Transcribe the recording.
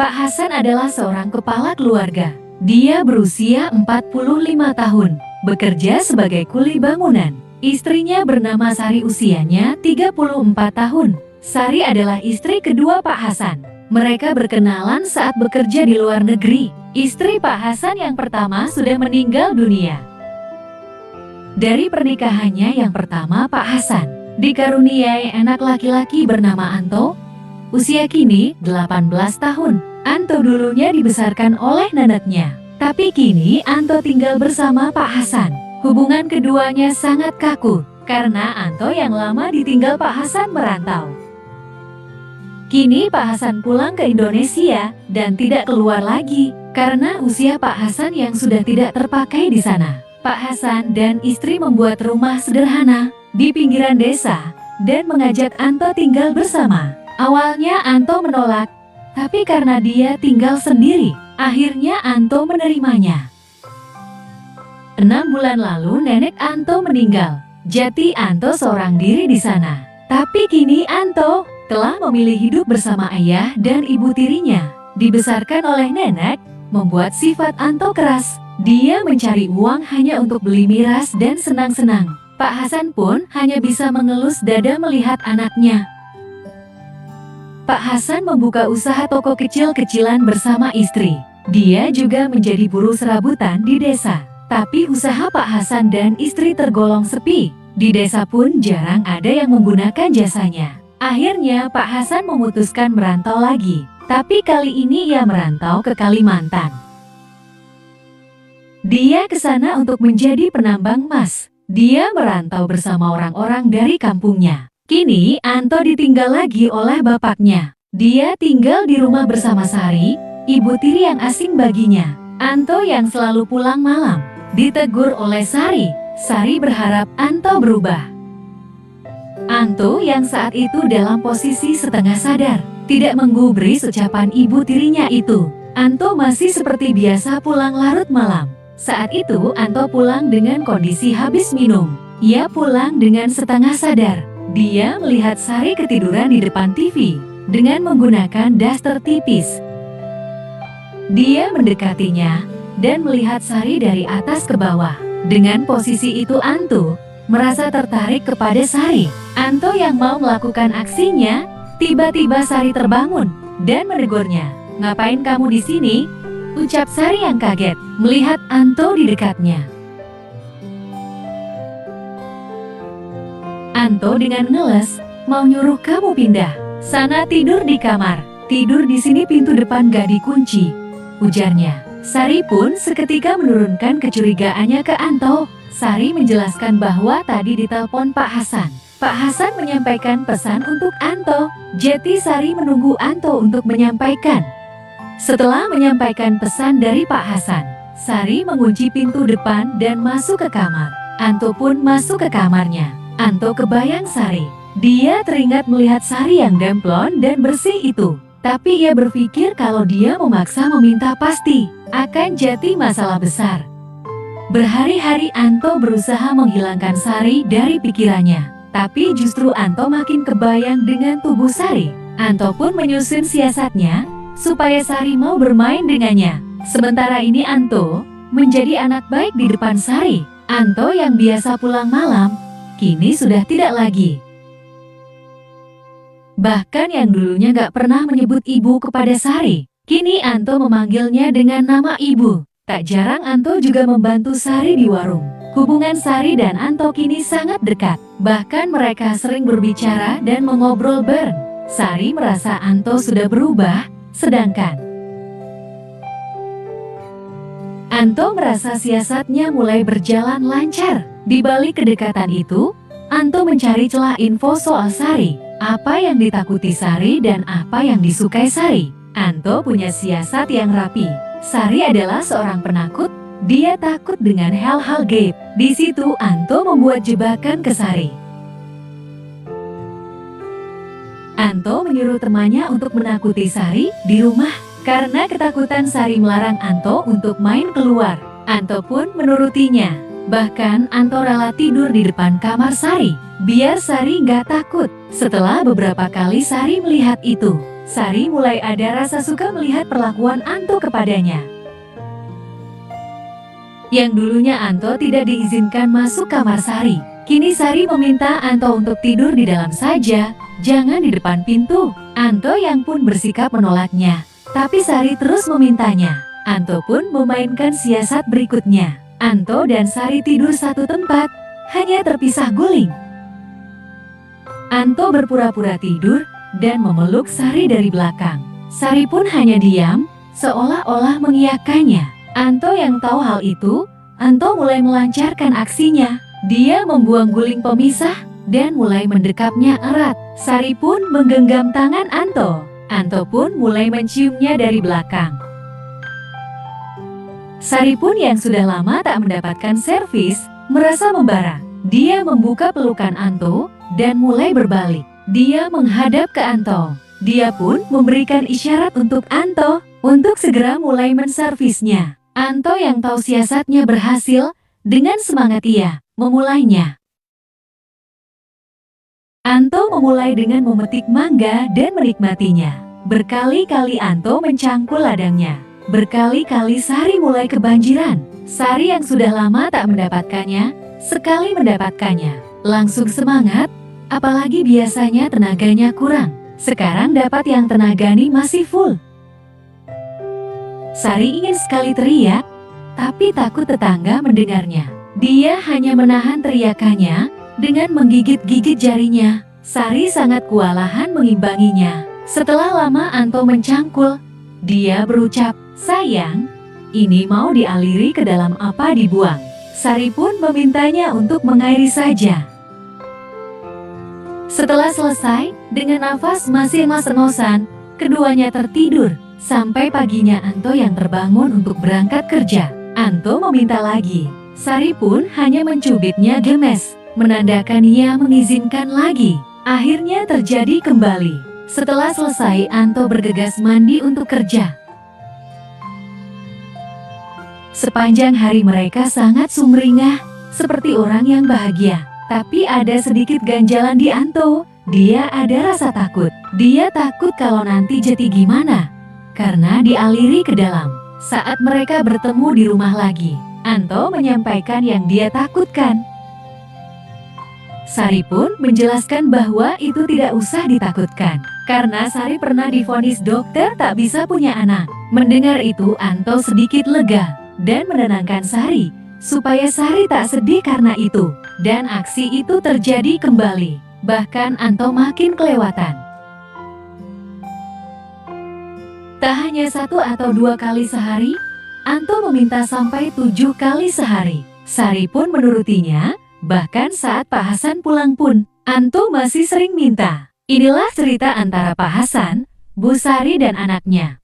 Pak Hasan adalah seorang kepala keluarga. Dia berusia 45 tahun, bekerja sebagai kuli bangunan. Istrinya bernama Sari, usianya 34 tahun. Sari adalah istri kedua Pak Hasan. Mereka berkenalan saat bekerja di luar negeri. Istri Pak Hasan yang pertama sudah meninggal dunia. Dari pernikahannya yang pertama, Pak Hasan dikaruniai anak laki-laki bernama Anto. Usia kini 18 tahun. Anto dulunya dibesarkan oleh neneknya. Tapi kini Anto tinggal bersama Pak Hasan. Hubungan keduanya sangat kaku karena Anto yang lama ditinggal Pak Hasan merantau. Kini Pak Hasan pulang ke Indonesia dan tidak keluar lagi karena usia Pak Hasan yang sudah tidak terpakai di sana. Pak Hasan dan istri membuat rumah sederhana di pinggiran desa dan mengajak Anto tinggal bersama. Awalnya Anto menolak, tapi karena dia tinggal sendiri, akhirnya Anto menerimanya. 6 bulan lalu nenek Anto meninggal, jadi Anto seorang diri di sana. Tapi kini Anto telah memilih hidup bersama ayah dan ibu tirinya. Dibesarkan oleh nenek, membuat sifat Anto keras. Dia mencari uang hanya untuk beli miras dan senang-senang. Pak Hasan pun hanya bisa mengelus dada melihat anaknya. Pak Hasan membuka usaha toko kecil-kecilan bersama istri. Dia juga menjadi buruh serabutan di desa. Tapi usaha Pak Hasan dan istri tergolong sepi. Di desa pun jarang ada yang menggunakan jasanya. Akhirnya Pak Hasan memutuskan merantau lagi. Tapi kali ini ia merantau ke Kalimantan. Dia ke sana untuk menjadi penambang emas. Dia merantau bersama orang-orang dari kampungnya. Kini Anto ditinggal lagi oleh bapaknya. Dia tinggal di rumah bersama Sari, ibu tiri yang asing baginya. Anto yang selalu pulang malam ditegur oleh Sari. Sari berharap Anto berubah. Anto yang saat itu dalam posisi setengah sadar, tidak menggubris ucapan ibu tirinya itu. Anto masih seperti biasa pulang larut malam. Saat itu Anto pulang dengan kondisi habis minum. Ia pulang dengan setengah sadar. Dia melihat Sari ketiduran di depan TV dengan menggunakan daster tipis. Dia mendekatinya dan melihat Sari dari atas ke bawah. Dengan posisi itu Anto merasa tertarik kepada Sari. Anto yang mau melakukan aksinya, tiba-tiba Sari terbangun dan menegurnya. "Ngapain kamu di sini?" ucap Sari yang kaget melihat Anto di dekatnya. Anto dengan ngeles, "Mau nyuruh kamu pindah. Sana tidur di kamar. Tidur di sini, pintu depan gak dikunci," ujarnya. Sari pun seketika menurunkan kecurigaannya ke Anto. Sari menjelaskan bahwa tadi ditelepon Pak Hasan. Pak Hasan menyampaikan pesan untuk Anto. Jadi Sari menunggu Anto untuk menyampaikan. Setelah menyampaikan pesan dari Pak Hasan, Sari mengunci pintu depan dan masuk ke kamar. Anto pun masuk ke kamarnya. Anto kebayang Sari. Dia teringat melihat Sari yang demplon dan bersih itu. Tapi ia berpikir kalau dia memaksa meminta pasti akan jadi masalah besar. Berhari-hari Anto berusaha menghilangkan Sari dari pikirannya. Tapi justru Anto makin kebayang dengan tubuh Sari. Anto pun menyusun siasatnya supaya Sari mau bermain dengannya. Sementara ini Anto menjadi anak baik di depan Sari. Anto yang biasa pulang malam, kini sudah tidak lagi. Bahkan yang dulunya gak pernah menyebut ibu kepada Sari, kini Anto memanggilnya dengan nama ibu. Tak jarang Anto juga membantu Sari di warung. Hubungan Sari dan Anto kini sangat dekat. Bahkan mereka sering berbicara dan mengobrol bareng. Sari merasa Anto sudah berubah, sedangkan Anto merasa siasatnya mulai berjalan lancar. Di balik kedekatan itu, Anto mencari celah info soal Sari. Apa yang ditakuti Sari dan apa yang disukai Sari. Anto punya siasat yang rapi. Sari adalah seorang penakut. Dia takut dengan hal-hal gaib. Di situ Anto membuat jebakan ke Sari. Anto menyuruh temannya untuk menakuti Sari di rumah. Karena ketakutan Sari melarang Anto untuk main keluar. Anto pun menurutinya. Bahkan Anto rela tidur di depan kamar Sari, biar Sari nggak takut. Setelah beberapa kali Sari melihat itu, Sari mulai ada rasa suka melihat perlakuan Anto kepadanya. Yang dulunya Anto tidak diizinkan masuk kamar Sari, kini Sari meminta Anto untuk tidur di dalam saja, jangan di depan pintu. Anto yang pun bersikap menolaknya, tapi Sari terus memintanya. Anto pun memainkan siasat berikutnya. Anto dan Sari tidur satu tempat, hanya terpisah guling. Anto berpura-pura tidur dan memeluk Sari dari belakang. Sari pun hanya diam, seolah-olah mengiyakannya. Anto yang tahu hal itu, Anto mulai melancarkan aksinya. Dia membuang guling pemisah dan mulai mendekapnya erat. Sari pun menggenggam tangan Anto. Anto pun mulai menciumnya dari belakang. Sari pun yang sudah lama tak mendapatkan servis, merasa membara. Dia membuka pelukan Anto dan mulai berbalik. Dia menghadap ke Anto. Dia pun memberikan isyarat untuk Anto untuk segera mulai menservisnya. Anto yang tahu siasatnya berhasil, dengan semangat ia memulainya. Anto memulai dengan memetik mangga dan menikmatinya. Berkali-kali Anto mencangkul ladangnya. Berkali-kali Sari mulai kebanjiran. Sari yang sudah lama tak mendapatkannya, sekali mendapatkannya, langsung semangat, apalagi biasanya tenaganya kurang. Sekarang dapat yang tenaganya masih full. Sari ingin sekali teriak, tapi takut tetangga mendengarnya. Dia hanya menahan teriakannya dengan menggigit-gigit jarinya. Sari sangat kewalahan mengimbanginya. Setelah lama Anto mencangkul, dia berucap, "Sayang, ini mau dialiri ke dalam apa dibuang?" Sari pun memintanya untuk mengairi saja. Setelah selesai, dengan nafas masih ngos-ngosan, keduanya tertidur. Sampai paginya Anto yang terbangun untuk berangkat kerja. Anto meminta lagi. Sari pun hanya mencubitnya gemes, menandakan ia mengizinkan lagi. Akhirnya terjadi kembali. Setelah selesai, Anto bergegas mandi untuk kerja. Sepanjang hari mereka sangat sumringah, seperti orang yang bahagia. Tapi ada sedikit ganjalan di Anto. Dia ada rasa takut. Dia takut kalau nanti jadi gimana, karena dialiri ke dalam. Saat mereka bertemu di rumah lagi, Anto menyampaikan yang dia takutkan. Sari pun menjelaskan bahwa itu tidak usah ditakutkan, karena Sari pernah divonis dokter tak bisa punya anak. Mendengar itu Anto sedikit lega dan menenangkan Sari, supaya Sari tak sedih karena itu. Dan aksi itu terjadi kembali, bahkan Anto makin kelewatan. Tak hanya 1 atau 2 kali sehari, Anto meminta sampai 7 kali sehari. Sari pun menurutinya, bahkan saat Pak Hasan pulang pun, Anto masih sering minta. Inilah cerita antara Pak Hasan, Bu Sari dan anaknya.